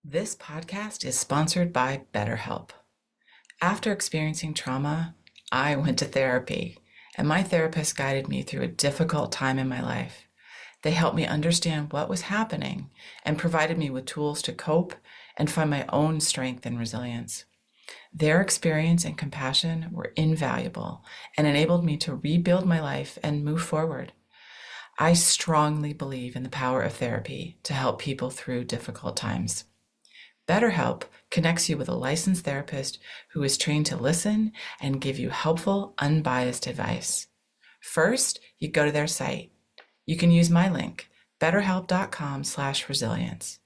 This podcast is sponsored by BetterHelp. After experiencing trauma, I went to therapy, and my therapist guided me through a difficult time in my life. They helped me understand what was happening and provided me with tools to cope and find my own strength and resilience. Their experience and compassion were invaluable and enabled me to rebuild my life and move forward. I strongly believe in the power of therapy to help people through difficult times. BetterHelp connects you with a licensed therapist who is trained to listen and give you helpful, unbiased advice. First, you go to their site. You can use my link, betterhelp.com/resilience.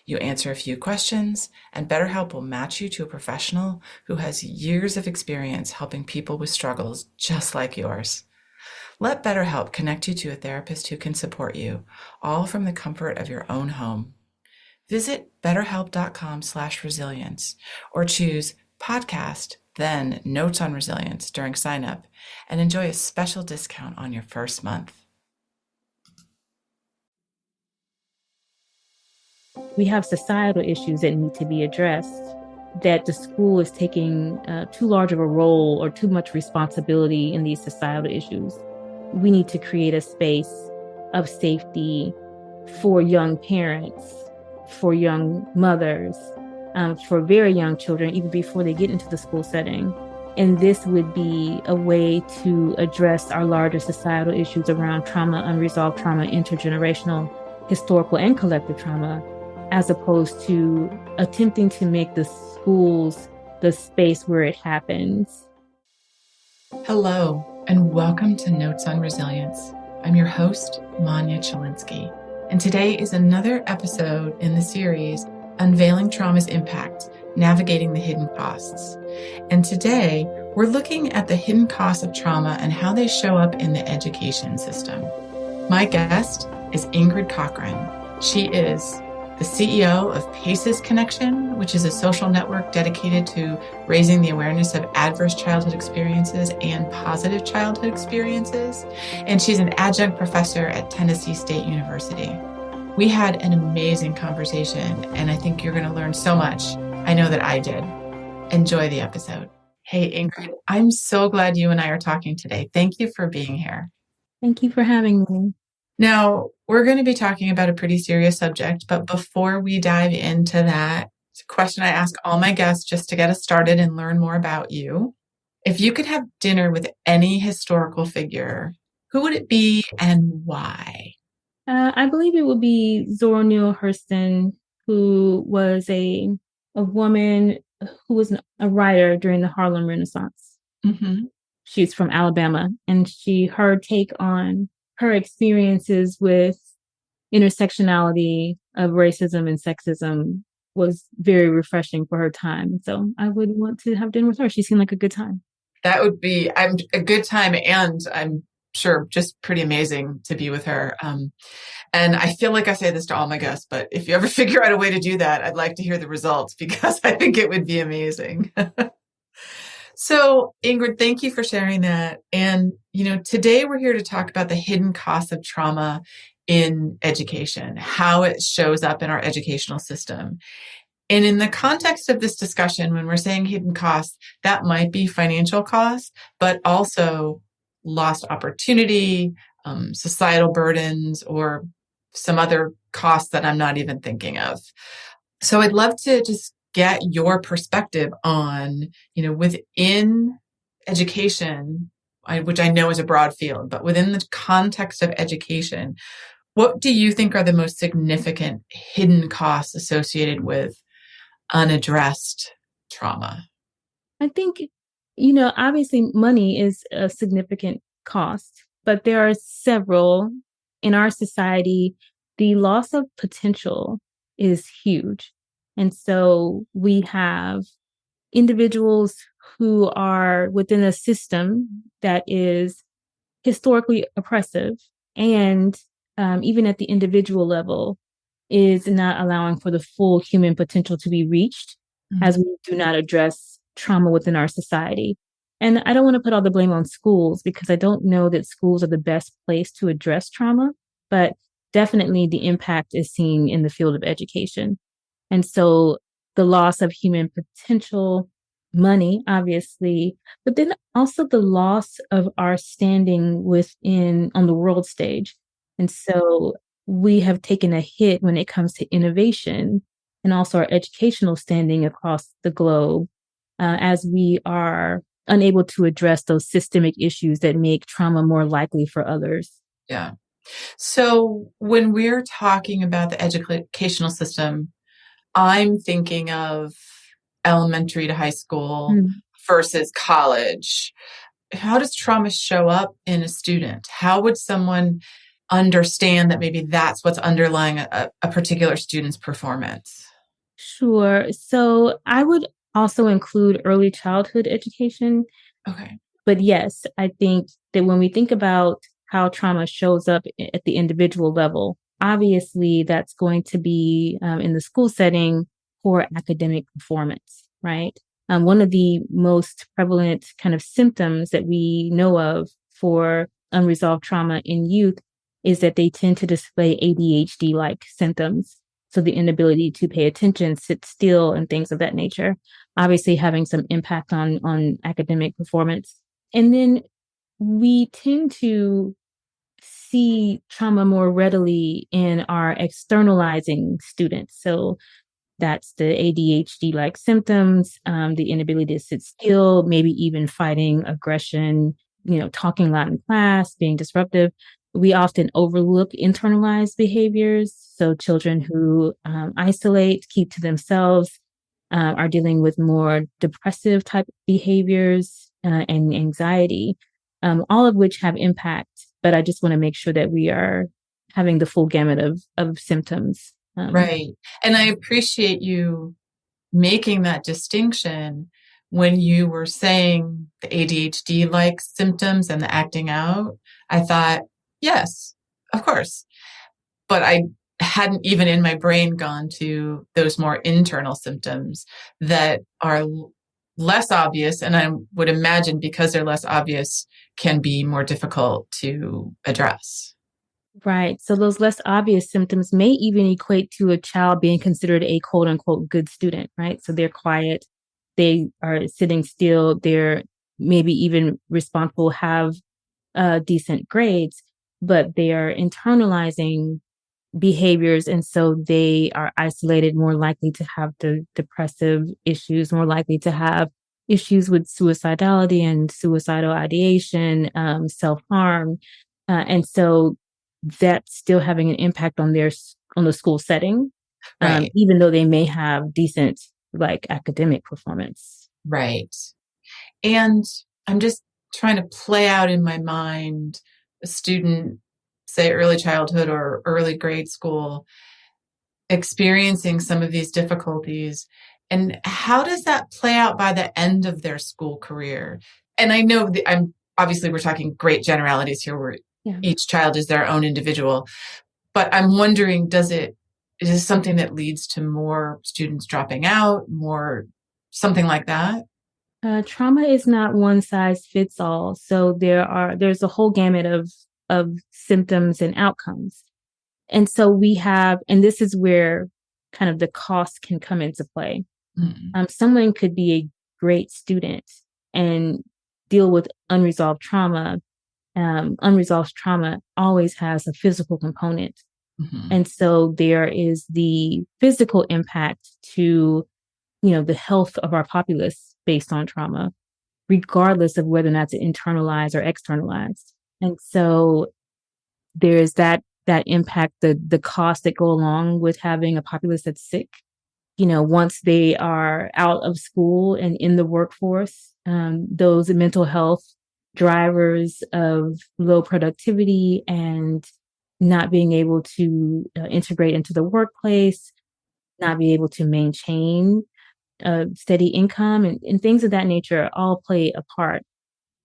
You answer a few questions, and BetterHelp will match you to a professional who has years of experience helping people with struggles just like yours. Let BetterHelp connect you to a therapist who can support you, all from the comfort of your own home. Visit betterhelp.com/resilience or choose podcast, then notes on resilience during sign up and enjoy a special discount on your first month. We have societal issues that need to be addressed, that the school is taking too large of a role or too much responsibility in these societal issues. We need to create a space of safety for young parents, for young mothers, for very young children, even before they get into the school setting. And this would be a way to address our larger societal issues around trauma, unresolved trauma, intergenerational, historical, and collective trauma, as opposed to attempting to make the schools the space where it happens. Hello, and welcome to Notes on Resilience. I'm your host, Manya Chalinsky, and today is another episode in the series, Unveiling Trauma's Impact, Navigating the Hidden Costs. And today, we're looking at the hidden costs of trauma and how they show up in the education system. My guest is Ingrid Cockhren. She is the CEO of PACES Connection, which is a social network dedicated to raising the awareness of adverse childhood experiences and positive childhood experiences. And she's an adjunct professor at Tennessee State University. We had an amazing conversation, and I think you're going to learn so much. I know that I did. Enjoy the episode. Hey, Ingrid, I'm so glad you and I are talking today. Thank you for being here. Thank you for having me. Now, we're going to be talking about a pretty serious subject, but before we dive into that, it's a question I ask all my guests just to get us started and learn more about you. If you could have dinner with any historical figure, who would it be and why? I believe it would be Zora Neale Hurston, who was a woman who was a writer during the Harlem Renaissance. Mm-hmm. She's from Alabama, and her take on her experiences with intersectionality of racism and sexism was very refreshing for her time. So I would want to have dinner with her. She seemed like a good time. That would be a good time, and I'm sure just pretty amazing to be with her. And I feel like I say this to all my guests, but if you ever figure out a way to do that, I'd like to hear the results because I think it would be amazing. So, Ingrid, thank you for sharing that. And, today we're here to talk about the hidden costs of trauma in education, how it shows up in our educational system. And in the context of this discussion, when we're saying hidden costs, that might be financial costs, but also lost opportunity, societal burdens, or some other costs that I'm not even thinking of. So I'd love to just get your perspective on, within education, which I know is a broad field, but within the context of education, what do you think are the most significant hidden costs associated with unaddressed trauma? I think, obviously money is a significant cost, but there are several in our society. The loss of potential is huge. And so we have individuals who are within a system that is historically oppressive and even at the individual level is not allowing for the full human potential to be reached as we do not address trauma within our society. And I don't want to put all the blame on schools because I don't know that schools are the best place to address trauma, but definitely the impact is seen in the field of education. And so the loss of human potential, money, obviously, but then also the loss of our standing within on the world stage. And so we have taken a hit when it comes to innovation and also our educational standing across the globe, as we are unable to address those systemic issues that make trauma more likely for others. Yeah. So when we're talking about the educational system, I'm thinking of elementary to high school Mm. versus college. How does trauma show up in a student? How would someone understand that maybe that's what's underlying a particular student's performance? Sure. So I would also include early childhood education. Okay. But yes, I think that when we think about how trauma shows up at the individual level, obviously that's going to be in the school setting for academic performance, right? One of the most prevalent kind of symptoms that we know of for unresolved trauma in youth is that they tend to display ADHD-like symptoms. So the inability to pay attention, sit still, and things of that nature, obviously having some impact on academic performance. And then we tend to see trauma more readily in our externalizing students. So that's the ADHD like symptoms, the inability to sit still, maybe even fighting aggression, talking loud in class, being disruptive. We often overlook internalized behaviors. So children who isolate, keep to themselves, are dealing with more depressive type behaviors and anxiety, all of which have impact. But I just want to make sure that we are having the full gamut of symptoms. Right. And I appreciate you making that distinction when you were saying the ADHD like symptoms and the acting out. I thought, yes, of course. But I hadn't even in my brain gone to those more internal symptoms that are less obvious. And I would imagine because they're less obvious, can be more difficult to address. Right. So those less obvious symptoms may even equate to a child being considered a quote unquote good student, right? So they're quiet, they are sitting still, they're maybe even responsible, have decent grades, but they are internalizing behaviors. And so they are isolated, more likely to have the depressive issues, more likely to have issues with suicidality and suicidal ideation, self harm. And so that's still having an impact on on the school setting, Right. even though they may have decent like academic performance. Right. And I'm just trying to play out in my mind a student, say early childhood or early grade school, experiencing some of these difficulties. And how does that play out by the end of their school career? And I know that we're talking great generalities here where Yeah. each child is their own individual, but I'm wondering, is this something that leads to more students dropping out, more something like that? Trauma is not one size fits all. So there's a whole gamut of symptoms and outcomes. And so and this is where kind of the cost can come into play. Mm. Someone could be a great student and deal with unresolved trauma. Unresolved trauma always has a physical component. Mm-hmm. And so there is the physical impact to, the health of our populace based on trauma, regardless of whether or not it's internalized or externalized. And so there is that impact, the costs that go along with having a populace that's sick. Once they are out of school and in the workforce, those mental health drivers of low productivity and not being able to integrate into the workplace, not be able to maintain a steady income and things of that nature all play a part.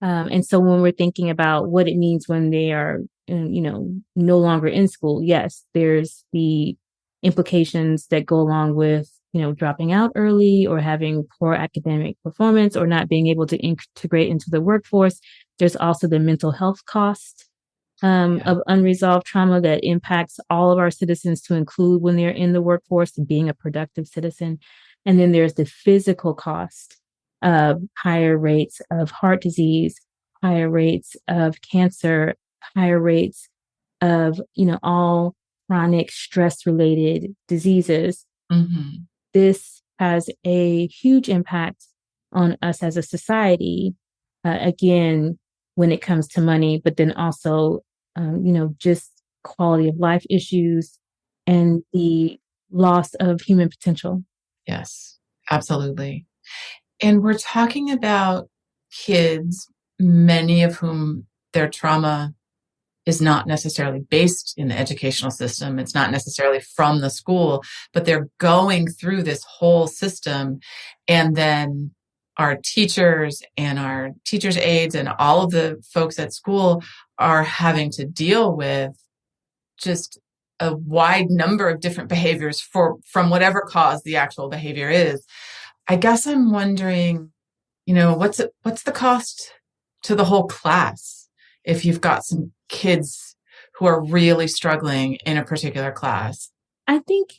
And so when we're thinking about what it means when they are, no longer in school, yes, there's the implications that go along with, dropping out early or having poor academic performance or not being able to integrate into the workforce. There's also the mental health cost of unresolved trauma that impacts all of our citizens, to include when they're in the workforce and being a productive citizen. And then there's the physical cost of higher rates of heart disease, higher rates of cancer, higher rates of, all chronic stress related diseases. Mm-hmm. This has a huge impact on us as a society, again, when it comes to money, but then also, just quality of life issues and the loss of human potential. Yes, absolutely. And we're talking about kids, many of whom their trauma is not necessarily based in the educational system. It's not necessarily from the school, but they're going through this whole system. And then our teachers and our teachers' aides and all of the folks at school are having to deal with just a wide number of different behaviors from whatever cause the actual behavior is. I guess I'm wondering, what's the cost to the whole class if you've got some kids who are really struggling in a particular class? I think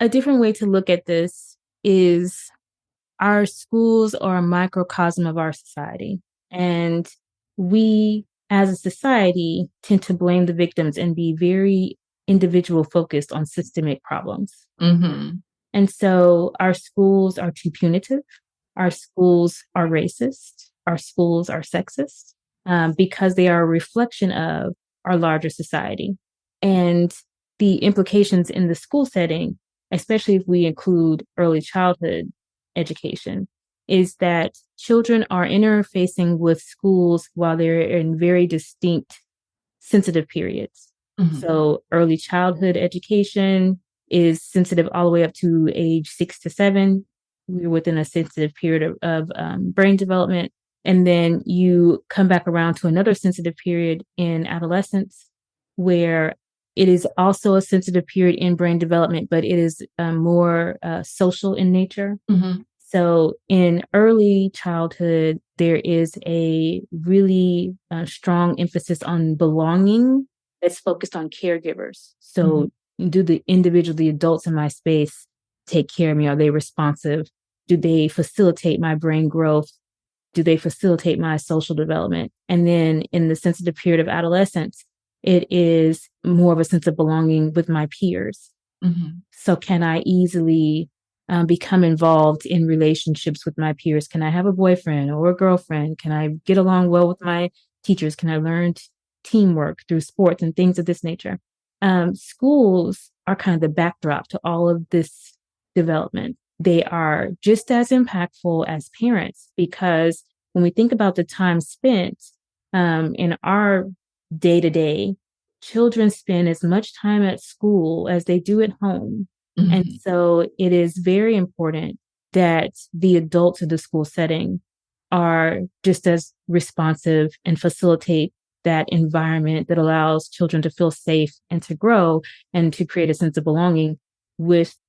a different way to look at this is our schools are a microcosm of our society. And we, as a society, tend to blame the victims and be very individual focused on systemic problems. Mm-hmm. And so our schools are too punitive. Our schools are racist. Our schools are sexist, because they are a reflection of our larger society. And the implications in the school setting, especially if we include early childhood education, is that children are interfacing with schools while they're in very distinct sensitive periods. Mm-hmm. So early childhood education is sensitive all the way up to age 6 to 7. We're within a sensitive period of brain development. And then you come back around to another sensitive period in adolescence, where it is also a sensitive period in brain development, but it is more social in nature. Mm-hmm. So in early childhood, there is a really strong emphasis on belonging that's focused on caregivers. So do the adults in my space take care of me? Are they responsive? Do they facilitate my brain growth? Do they facilitate my social development? And then in the sensitive period of adolescence, it is more of a sense of belonging with my peers. Mm-hmm. So can I easily become involved in relationships with my peers? Can I have a boyfriend or a girlfriend? Can I get along well with my teachers? Can I learn teamwork through sports and things of this nature? Schools are kind of the backdrop to all of this development. They are just as impactful as parents, because when we think about the time spent in our day-to-day, children spend as much time at school as they do at home. Mm-hmm. And so it is very important that the adults in the school setting are just as responsive and facilitate that environment that allows children to feel safe and to grow and to create a sense of belonging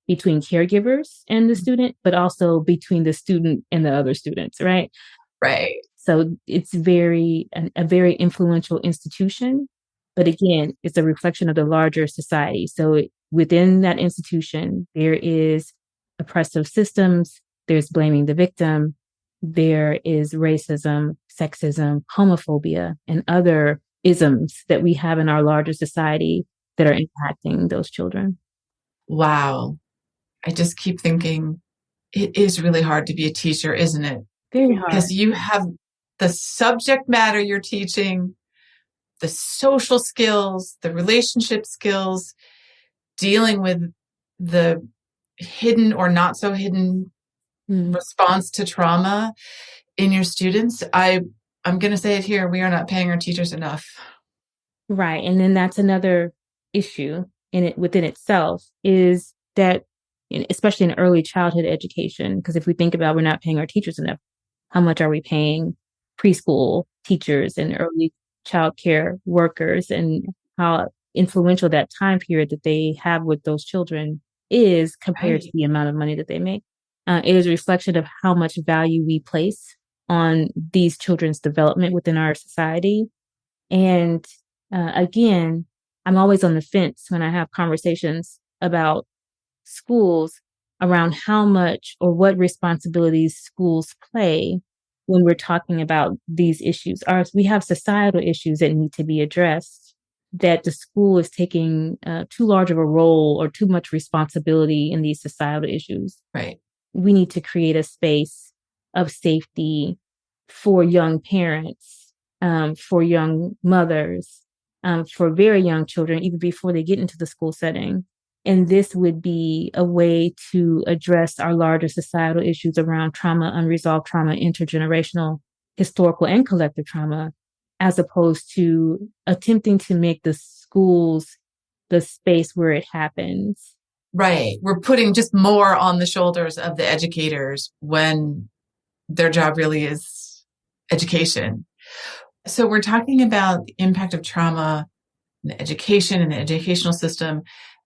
between caregivers and the student, but also between the student and the other students, right? Right. So it's a very influential institution, but again, it's a reflection of the larger society. So within that institution, there is oppressive systems, there's blaming the victim, there is racism, sexism, homophobia, and other isms that we have in our larger society that are impacting those children. Wow. I just keep thinking it is really hard to be a teacher, isn't it? Very hard. Because you have the subject matter you're teaching, the social skills, the relationship skills, dealing with the hidden or not so hidden response to trauma in your students. I'm going to say it here. We are not paying our teachers enough. Right. And then that's another issue within itself, is that, especially in early childhood education, because if we think about we're not paying our teachers enough, how much are we paying preschool teachers and early child care workers, and how influential that time period that they have with those children is compared to the amount of money that they make. It is a reflection of how much value we place on these children's development within our society. And Again, I'm always on the fence when I have conversations about schools around how much or what responsibilities schools play when we're talking about these issues. We have societal issues that need to be addressed, that the school is taking too large of a role or too much responsibility in these societal issues. Right. We need to create a space of safety for young parents, for young mothers, for very young children, even before they get into the school setting. And this would be a way to address our larger societal issues around trauma, unresolved trauma, intergenerational, historical, and collective trauma, as opposed to attempting to make the schools the space where it happens. Right. We're putting just more on the shoulders of the educators when their job really is education. So we're talking about the impact of trauma in education and the educational system.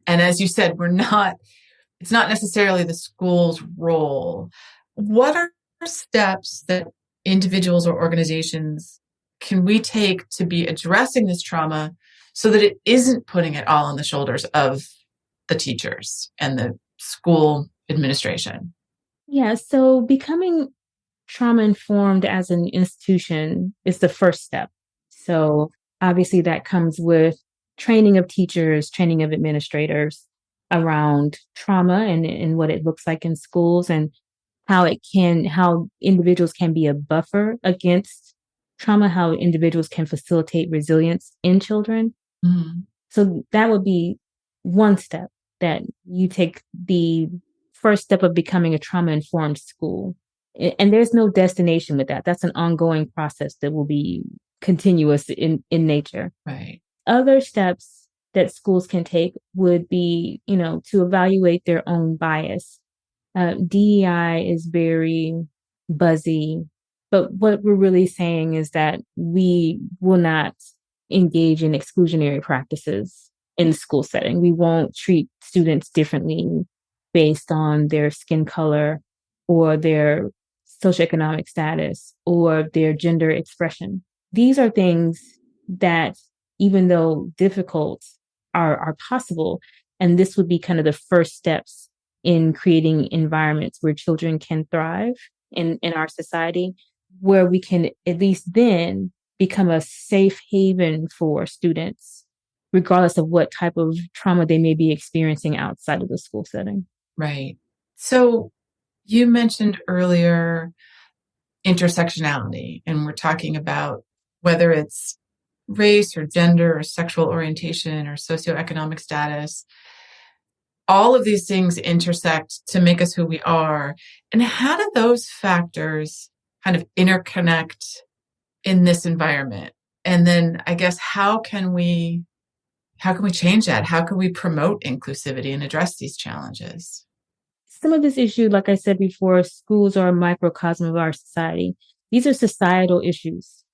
And as you said, it's not necessarily the school's role. What are steps that individuals or organizations can we take to be addressing this trauma so that it isn't putting it all on the shoulders of the teachers and the school administration? Yeah, so becoming trauma informed as an institution is the first step. So obviously that comes with training of teachers, training of administrators around trauma and what it looks like in schools and how individuals can be a buffer against trauma, how individuals can facilitate resilience in children. Mm-hmm. So that would be one step, that you take the first step of becoming a trauma-informed school. And there's no destination with that. That's an ongoing process that will be continuous in nature. Right. Other steps that schools can take would be, to evaluate their own bias. DEI is very buzzy, but what we're really saying is that we will not engage in exclusionary practices in the school setting. We won't treat students differently based on their skin color or their socioeconomic status or their gender expression. These are things that, even though difficult, are possible. And this would be kind of the first steps in creating environments where children can thrive in our society, where we can at least then become a safe haven for students, regardless of what type of trauma they may be experiencing outside of the school setting. Right. So you mentioned earlier intersectionality, and we're talking about whether it's race or gender or sexual orientation or socioeconomic status. All of these things intersect to make us who we are. And how do those factors kind of interconnect in this environment? And then I guess how can we change that? How can we promote inclusivity and address these challenges? Some of this issue, like I said before, schools are a microcosm of our society. These are societal issues.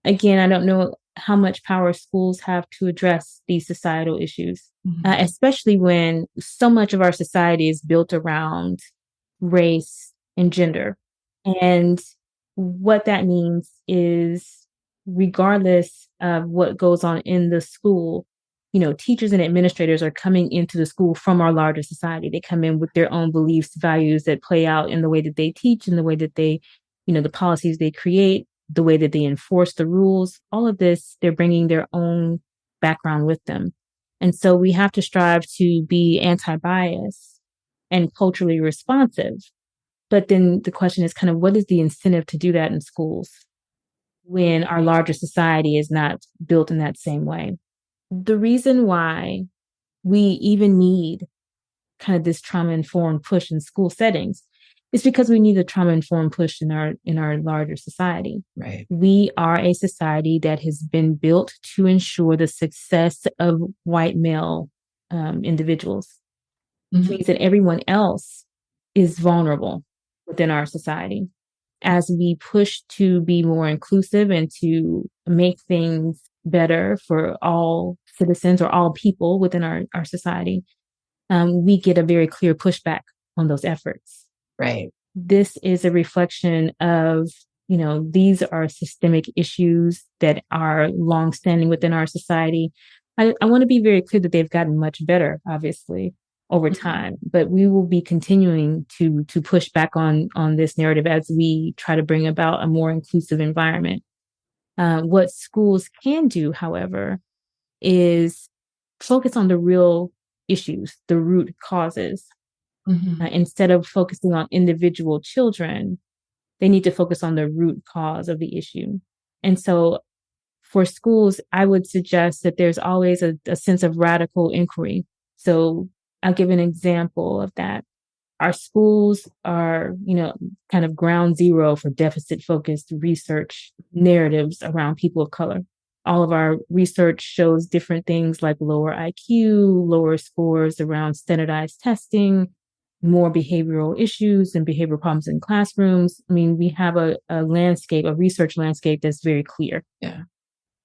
Again, I don't know how much power schools have to address these societal issues, especially when so much of our society is built around race and gender. And what that means is, regardless of what goes on in the school, teachers and administrators are coming into the school from our larger society. They come in with their own beliefs, values that play out in the way that they teach, in the way that they, the policies they create, the way that they enforce the rules. All of this, they're bringing their own background with them. And so we have to strive to be anti-bias and culturally responsive. But then the question is kind of, what is the incentive to do that in schools when our larger society is not built in that same way? The reason why we even need kind of this trauma-informed push in school settings is because we need a trauma-informed push in our larger society. Right. We are a society that has been built to ensure the success of white male individuals, which means that everyone else is vulnerable within our society. As we push to be more inclusive and to make things better for all citizens or all people within our society, we get a very clear pushback on those efforts. Right. This is a reflection of these are systemic issues that are longstanding within our society. I want to be very clear that they've gotten much better, obviously, over time, but we will be continuing to push back on this narrative as we try to bring about a more inclusive environment. What schools can do, however, is focus on the real issues, the root causes. Instead of focusing on individual children, they need to focus on the root cause of the issue. And so for schools, I would suggest that there's always a sense of radical inquiry. So I'll give an example of that. Our schools are, kind of ground zero for deficit focused research narratives around people of color. All of our research shows different things like lower IQ, lower scores around standardized testing, more behavioral issues and behavioral problems in classrooms. I mean, we have a landscape, a research landscape that's very clear. Yeah.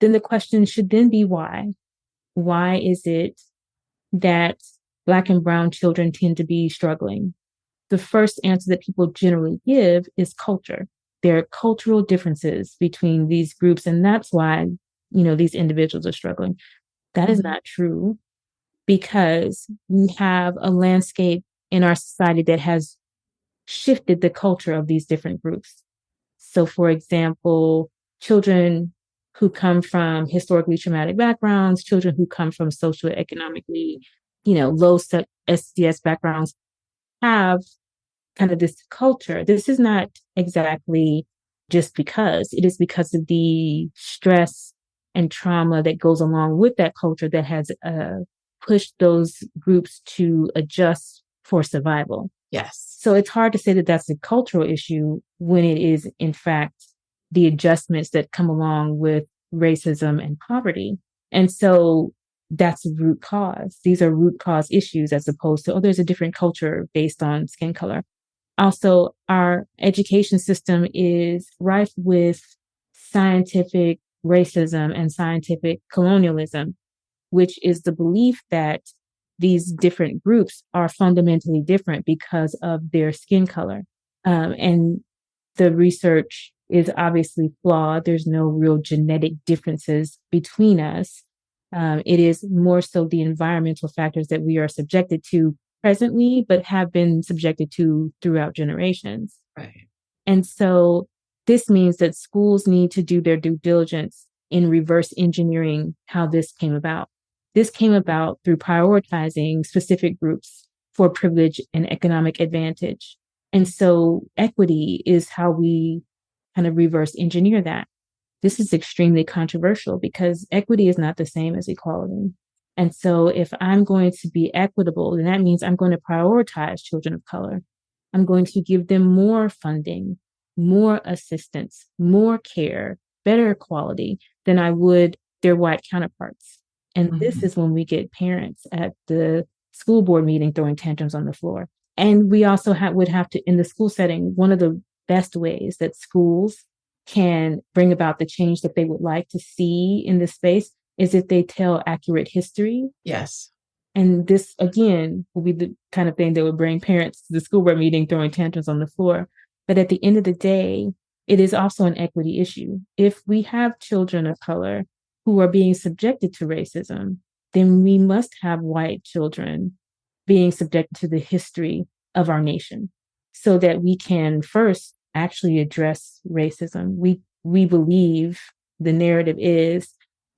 Then the question should then be why? Why is it that Black and brown children tend to be struggling? The first answer that people generally give is culture. There are cultural differences between these groups, and that's why, these individuals are struggling. That is not true, because we have a landscape in our society that has shifted the culture of these different groups. So, for example, children who come from historically traumatic backgrounds, children who come from socioeconomically, low SDS backgrounds have kind of this culture. This is not exactly just because, it is because of the stress and trauma that goes along with that culture that has pushed those groups to adjust for survival. Yes. So it's hard to say that that's a cultural issue when it is, in fact, the adjustments that come along with racism and poverty. And so that's a root cause. These are root cause issues as opposed to, there's a different culture based on skin color. Also, our education system is rife with scientific racism and scientific colonialism, which is the belief that these different groups are fundamentally different because of their skin color. And the research is obviously flawed. There's no real genetic differences between us. It is more so the environmental factors that we are subjected to presently, but have been subjected to throughout generations. Right. And so this means that schools need to do their due diligence in reverse engineering how this came about. This came about through prioritizing specific groups for privilege and economic advantage. And so equity is how we kind of reverse engineer that. This is extremely controversial because equity is not the same as equality. And so if I'm going to be equitable, then that means I'm going to prioritize children of color. I'm going to give them more funding, more assistance, more care, better quality than I would their white counterparts. And this is when we get parents at the school board meeting throwing tantrums on the floor. And we also would have to, in the school setting, one of the best ways that schools can bring about the change that they would like to see in this space is if they tell accurate history. Yes. And this, again, will be the kind of thing that would bring parents to the school board meeting throwing tantrums on the floor. But at the end of the day, it is also an equity issue. If we have children of color who are being subjected to racism, then we must have white children being subjected to the history of our nation so that we can first actually address racism. We believe the narrative is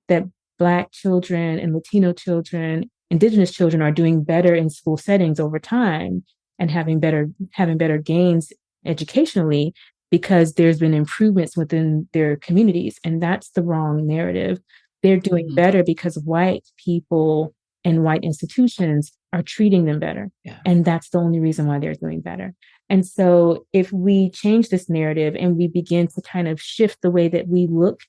that Black children and Latino children, Indigenous children are doing better in school settings over time and having better gains educationally because there's been improvements within their communities. And that's the wrong narrative. They're doing better because white people and white institutions are treating them better. Yeah. And that's the only reason why they're doing better. And so if we change this narrative and we begin to kind of shift the way that we look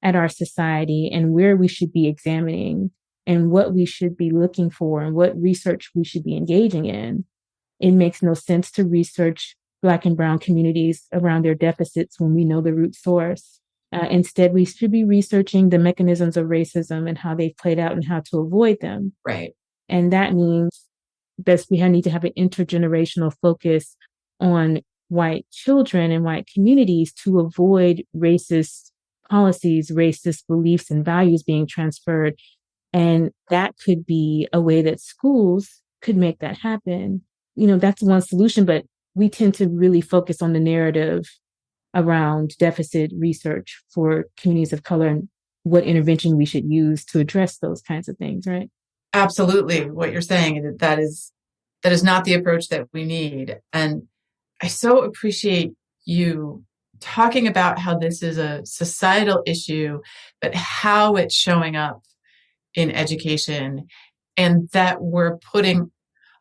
at our society and where we should be examining and what we should be looking for and what research we should be engaging in, it makes no sense to research Black and brown communities around their deficits when we know the root source. Instead, we should be researching the mechanisms of racism and how they've played out and how to avoid them. Right. And that means that we need to have an intergenerational focus on white children and white communities to avoid racist policies, racist beliefs and values being transferred. And that could be a way that schools could make that happen. That's one solution, but we tend to really focus on the narrative around deficit research for communities of color and what intervention we should use to address those kinds of things, right? Absolutely. What you're saying, that is not the approach that we need. And I so appreciate you talking about how this is a societal issue, but how it's showing up in education, and that we're putting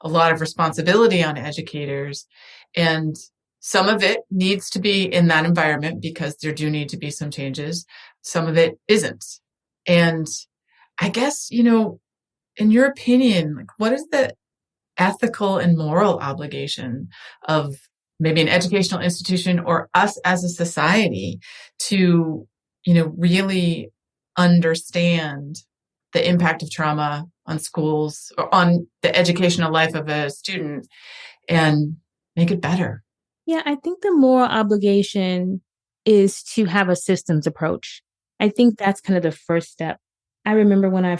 a lot of responsibility on educators. And some of it needs to be in that environment because there do need to be some changes. Some of it isn't. And I guess, in your opinion, like, what is the ethical and moral obligation of maybe an educational institution or us as a society to, really understand the impact of trauma on schools or on the educational life of a student and make it better? Yeah, I think the moral obligation is to have a systems approach. I think that's kind of the first step. I remember when I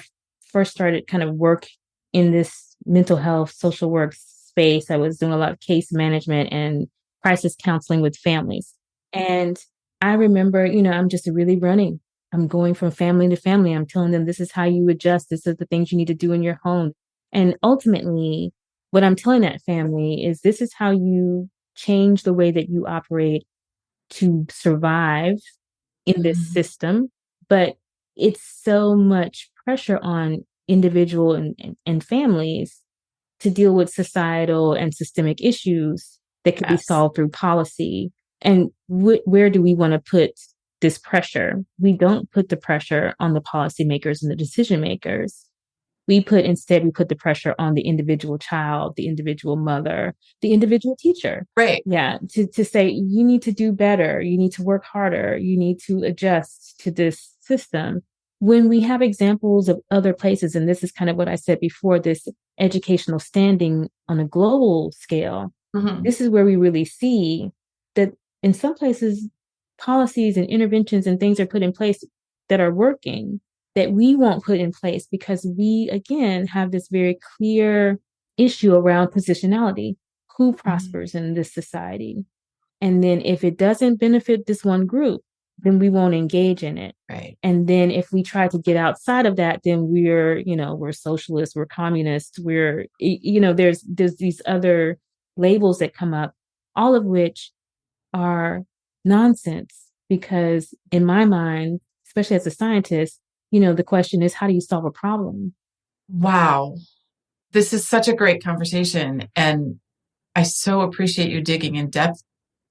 first started kind of work in this mental health, social work space, I was doing a lot of case management and crisis counseling with families. And I remember, I'm just really running. I'm going from family to family. I'm telling them this is how you adjust. This is the things you need to do in your home. And ultimately, what I'm telling that family is this is how you change the way that you operate to survive in this system. But it's so much pressure on individual and families to deal with societal and systemic issues that could be solved through policy. And where do we want to put this pressure? We don't put the pressure on the policymakers and the decision makers. Instead, we put the pressure on the individual child, the individual mother, the individual teacher. Right. Yeah. To say, you need to do better. You need to work harder. You need to adjust to this system. When we have examples of other places, and this is kind of what I said before, this educational standing on a global scale, this is where we really see that in some places, policies and interventions and things are put in place that are working that we won't put in place because we, again, have this very clear issue around positionality. Who prospers in this society? And then if it doesn't benefit this one group, then we won't engage in it. Right. And then if we try to get outside of that, then we're socialists, we're communists, there's these other labels that come up, all of which are nonsense because in my mind, especially as a scientist, the question is, how do you solve a problem? Wow. This is such a great conversation. And I so appreciate you digging in depth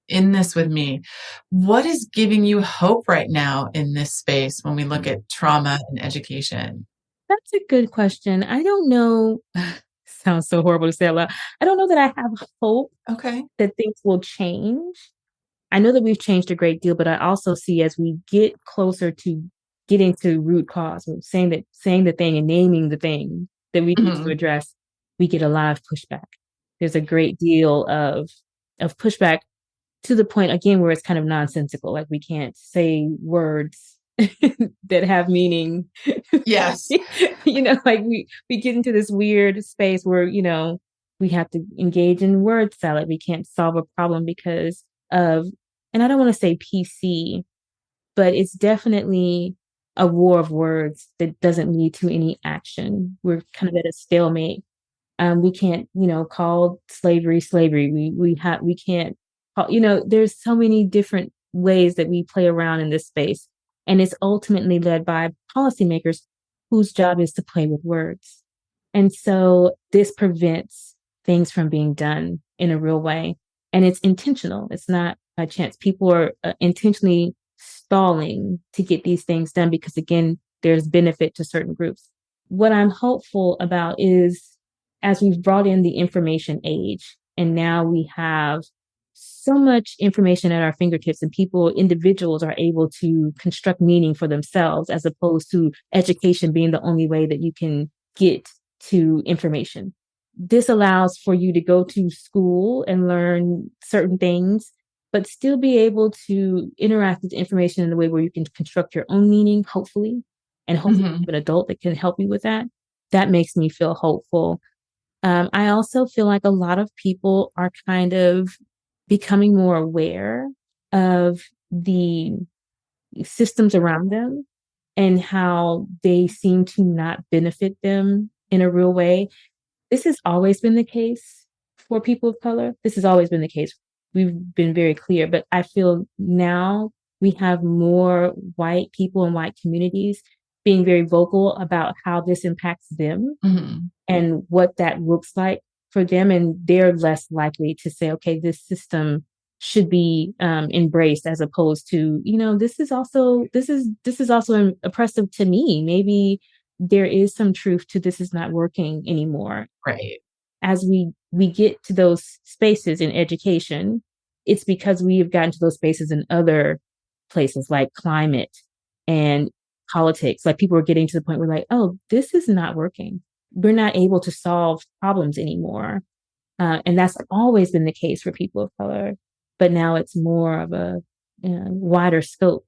in this with me. What is giving you hope right now in this space when we look at trauma and education? That's a good question. I don't know. Sounds so horrible to say out loud. I don't know that I have hope that things will change. I know that we've changed a great deal, but I also see as we get closer to getting to root cause, saying the thing and naming the thing that we need to address, we get a lot of pushback. There's a great deal of pushback to the point, again, where it's kind of nonsensical. Like we can't say words that have meaning. Yes. Like we get into this weird space where, we have to engage in word salad. We can't solve a problem because of, and I don't want to say PC, but it's definitely a war of words that doesn't lead to any action. We're kind of at a stalemate. We can't, call slavery. We can't call, there's so many different ways that we play around in this space. And it's ultimately led by policymakers whose job is to play with words. And so this prevents things from being done in a real way. And it's intentional. It's not by chance. People are intentionally stalling to get these things done because, again, there's benefit to certain groups. What I'm hopeful about is as we've brought in the information age, and now we have so much information at our fingertips and individuals are able to construct meaning for themselves as opposed to education being the only way that you can get to information. this allows for you to go to school and learn certain things, but still be able to interact with information in a way where you can construct your own meaning, hopefully, and hopefully Mm-hmm. an adult that can help you with that. That makes me feel hopeful. I also feel like a lot of people are kind of becoming more aware of the systems around them and how they seem to not benefit them in a real way. This has always been the case for people of color. This has always been the case. We've been very clear, but I feel now we have more white people and white communities being very vocal about how this impacts them Mm-hmm. and what that looks like for them. And they're less likely to say, okay, this system should be embraced, as opposed to, this is also oppressive to me. Maybe there is some truth to this is not working anymore. Right. As we get to those spaces in education, it's because we have gotten to those spaces in other places like climate and politics. Like people are getting to the point where like, oh, this is not working. We're not able to solve problems anymore. And that's always been the case for people of color. But now it's more of a wider scope.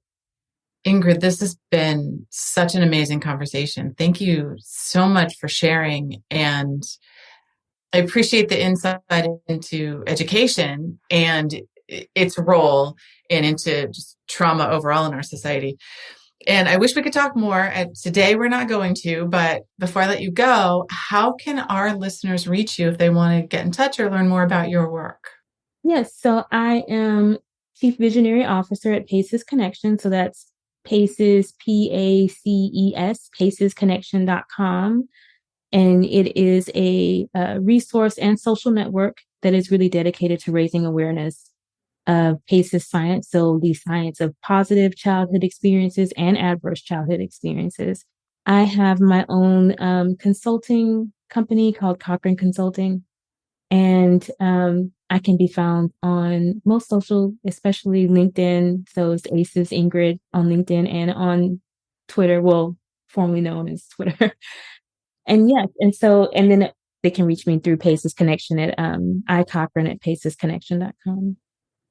Ingrid, this has been such an amazing conversation. Thank you so much for sharing. And I appreciate the insight into education and its role and into just trauma overall in our society. And I wish we could talk more. Today, we're not going to, but before I let you go, how can our listeners reach you if they want to get in touch or learn more about your work? Yes. So I am Chief Visionary Officer at Paces Connection. So that's Paces, PACES, pacesconnection.com. And it is a resource and social network that is really dedicated to raising awareness of PACES science. So the science of positive childhood experiences and adverse childhood experiences. I have my own consulting company called Cockhren Consulting. And I can be found on most social, especially LinkedIn. So it's ACES Ingrid on LinkedIn and on Twitter, well, formerly known as Twitter. And yes, and then they can reach me through Paces Connection at iCockhren at pacesconnection.com.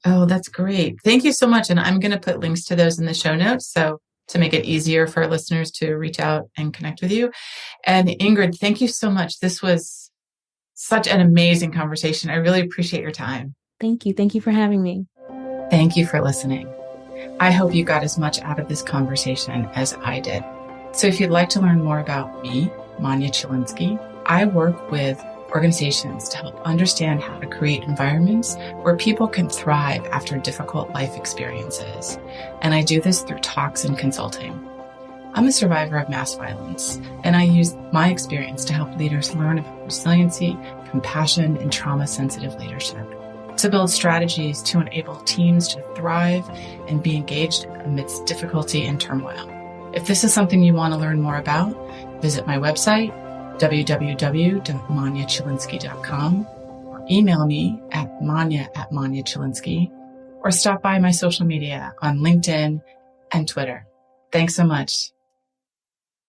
Oh, that's great. Thank you so much. And I'm going to put links to those in the show notes. So to make it easier for our listeners to reach out and connect with you. And Ingrid, thank you so much. This was such an amazing conversation. I really appreciate your time. Thank you. Thank you for having me. Thank you for listening. I hope you got as much out of this conversation as I did. So if you'd like to learn more about me, Manya Chilinsky, I work with organizations to help understand how to create environments where people can thrive after difficult life experiences. And I do this through talks and consulting. I'm a survivor of mass violence, and I use my experience to help leaders learn about resiliency, compassion, and trauma-sensitive leadership, to build strategies to enable teams to thrive and be engaged amidst difficulty and turmoil. If this is something you want to learn more about, visit my website, www.manyachilinsky.com, or email me at manya@manyachilinsky, or stop by my social media on LinkedIn and Twitter. Thanks so much.